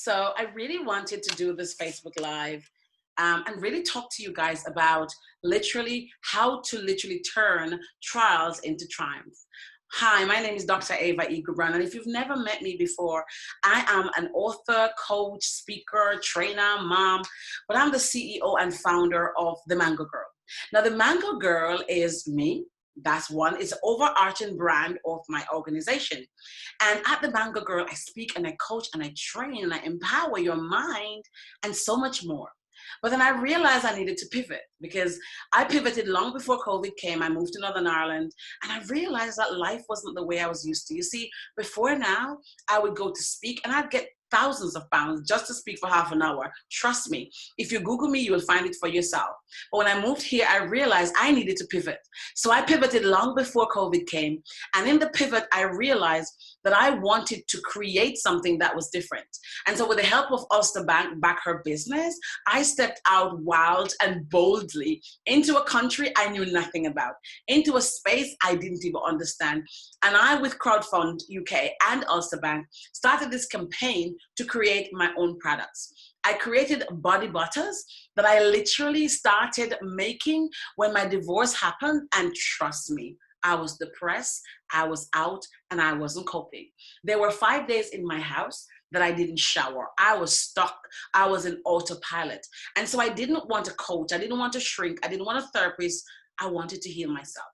So I really wanted to do this Facebook Live and really talk to you guys about literally how to literally turn trials into triumph. Hi, my name is Dr. Ava E. Gubran, and if you've never met me before, I am an author, coach, speaker, trainer, mom, but I'm the CEO and founder of The Mango Girl. Now, The Mango Girl is me. That's one. It's an overarching brand of my organization. And at The Mango Girl, I speak and I coach and I train and I empower your mind and so much more. But then I realized I needed to pivot because I pivoted long before COVID came. I moved to Northern Ireland and I realized that life wasn't the way I was used to. You see, before now, I would go to speak and I'd get thousands of pounds just to speak for half an hour. Trust me, if you Google me, you will find it for yourself. But when I moved here, I realized I needed to pivot. So I pivoted long before COVID came. And in the pivot, I realized that I wanted to create something that was different. And so with the help of Ulster Bank, back her business, I stepped out wild and boldly into a country I knew nothing about, into a space I didn't even understand. And I, with Crowdfund UK and Ulster Bank, started this campaign to create my own products. I created body butters that I literally started making when my divorce happened, and trust me, I was depressed, I was out, and I wasn't coping. There were 5 days in my house that I didn't shower. I was stuck. I was in autopilot. And so I didn't want a coach. I didn't want to shrink. I didn't want a therapist. I wanted to heal myself.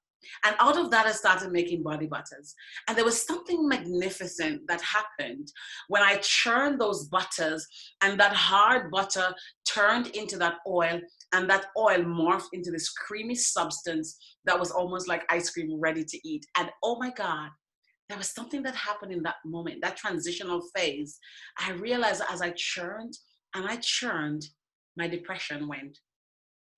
And out of that, I started making body butters. And there was something magnificent that happened when I churned those butters, and that hard butter turned into that oil, and that oil morphed into this creamy substance that was almost like ice cream ready to eat. And oh my God, there was something that happened in that moment, that transitional phase. I realized as I churned and I churned, my depression went.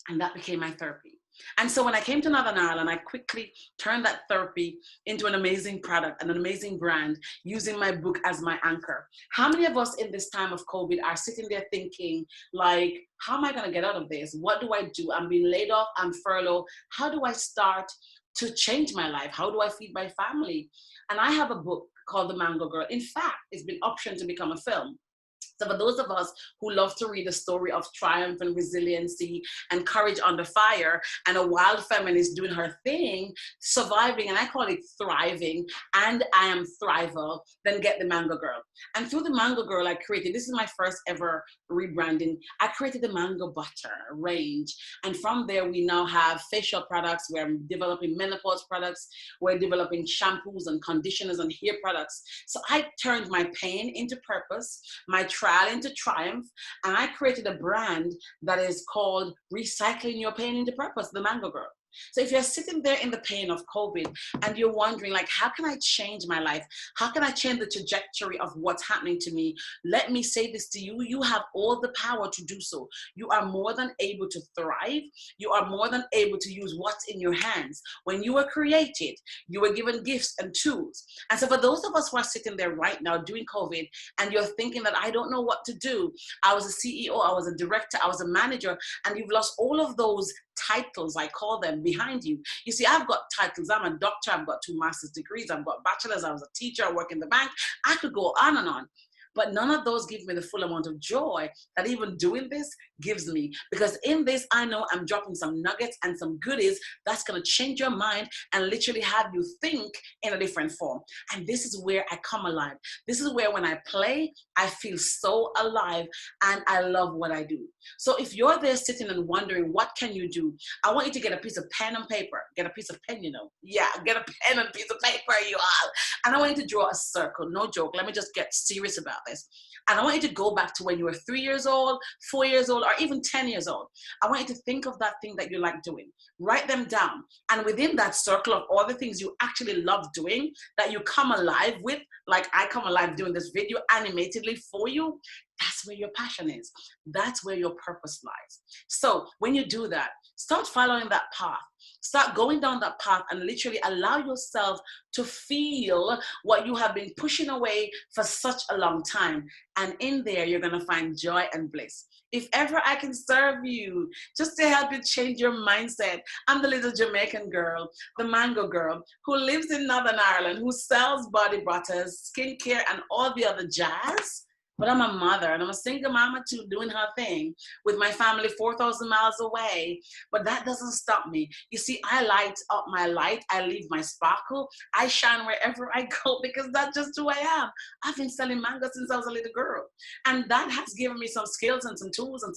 And that became my therapy. And so when I came to Northern Ireland, I quickly turned that therapy into an amazing product and an amazing brand, using my book as my anchor. How many of us in this time of COVID are sitting there thinking, like, how am I going to get out of this? What do I do? I'm being laid off, I'm furloughed. How do I start to change my life? How do I feed my family? And I have a book called The Mango Girl. In fact, it's been optioned to become a film. So for those of us who love to read the story of triumph and resiliency and courage under fire, and a wild feminist doing her thing, surviving, and I call it thriving, and I am thrival, then get The Mango Girl. And through The Mango Girl, I created, this is my first ever rebranding, I created the Mango Butter range. And from there, we now have facial products, we're developing menopause products, we're developing shampoos and conditioners and hair products. So I turned my pain into purpose, my trial into triumph, and I created a brand that is called Recycling Your Pain into Purpose, The Mango Girl. So if you're sitting there in the pain of COVID and you're wondering, like, how can I change my life? How can I change the trajectory of what's happening to me? Let me say this to you. You have all the power to do so. You are more than able to thrive. You are more than able to use what's in your hands. When you were created, you were given gifts and tools. And so for those of us who are sitting there right now doing COVID and you're thinking that I don't know what to do, I was a CEO, I was a director, I was a manager, and you've lost all of those titles, I call them, behind you. You see, I've got titles. I'm a doctor. I've got 2 master's degrees. I've got bachelor's. I was a teacher. I work in the bank. I could go on and on. But none of those give me the full amount of joy that even doing this gives me. Because in this, I know I'm dropping some nuggets and some goodies that's going to change your mind and literally have you think in a different form. And this is where I come alive. This is where when I play, I feel so alive and I love what I do. So if you're there sitting and wondering, what can you do? I want you to get a piece of pen and paper. Get a piece of pen, you know. Yeah, get a pen and piece of paper, you all. And I want you to draw a circle. No joke. Let me just get serious about this. And I want you to go back to when you were 3 years old, 4 years old, or even 10 years old. I want you to think of that thing that you like doing. Write them down. And within that circle of all the things you actually love doing, that you come alive with, like I come alive doing this video animatedly for you, that's where your passion is. That's where your purpose lies. So when you do that, start following that path. Start going down that path and literally allow yourself to feel what you have been pushing away for such a long time. And in there, you're going to find joy and bliss. If ever I can serve you, just to help you change your mindset, I'm the little Jamaican girl, the Mango Girl, who lives in Northern Ireland, who sells body butters, skincare, and all the other jazz. but I'm a mother and I'm a single mama too, doing her thing with my family 4,000 miles away. But that doesn't stop me. You see, I light up my light. I leave my sparkle. I shine wherever I go because that's just who I am. I've been selling mango since I was a little girl. And that has given me some skills and some tools and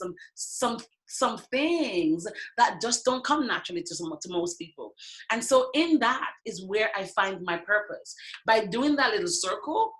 some things that just don't come naturally to most people. And so in that is where I find my purpose. By doing that little circle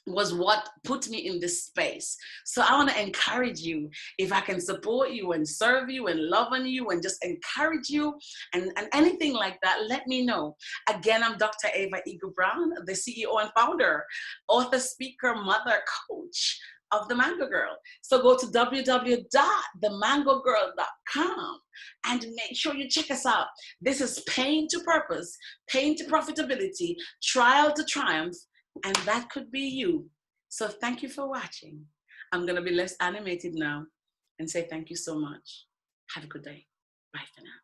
was what put me in this space. So I want to encourage you, if I can support you and serve you and love on you and just encourage you and anything like that, let me know. Again, I'm Dr. Ava Eagle Brown, the CEO and founder, author, speaker, mother, coach of The Mango Girl. So go to www.themangogirl.com and make sure you check us out. This is pain to purpose, pain to profitability, trial to triumph, and that could be you. So thank you for watching. I'm going to be less animated now and say thank you so much. Have a good day. Bye for now.